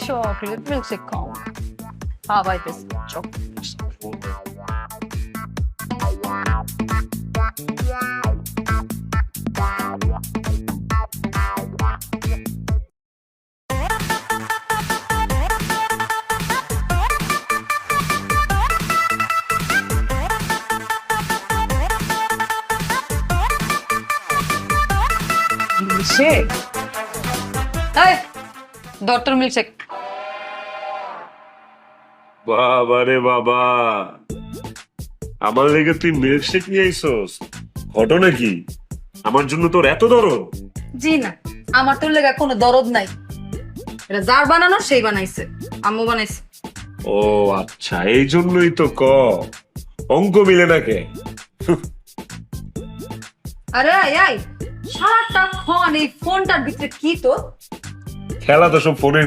Chocolate milkshake খাও খাওয়াইতেছি chocolate milkshake এই ধর তোর মিল্কশেক বাবা রে বাবা, আমার লেগে তুই মিল্কশেক নিয়ে আইসস? ঘটনা কি? আমার জন্য তোর এত দরদ? জি না, আমার তোর লেগা কোনো দরদ নাই। এটা যার বানানো সেই বানাইছে, আম্মু বানাইছে। ও আচ্ছা, এই জন্যই তো অঙ্ক মিলে না কে? আরে আই সারাটা ক্ষণ এই ফোনটার ভিতরে কি তো? খেলা তো সব ফোনের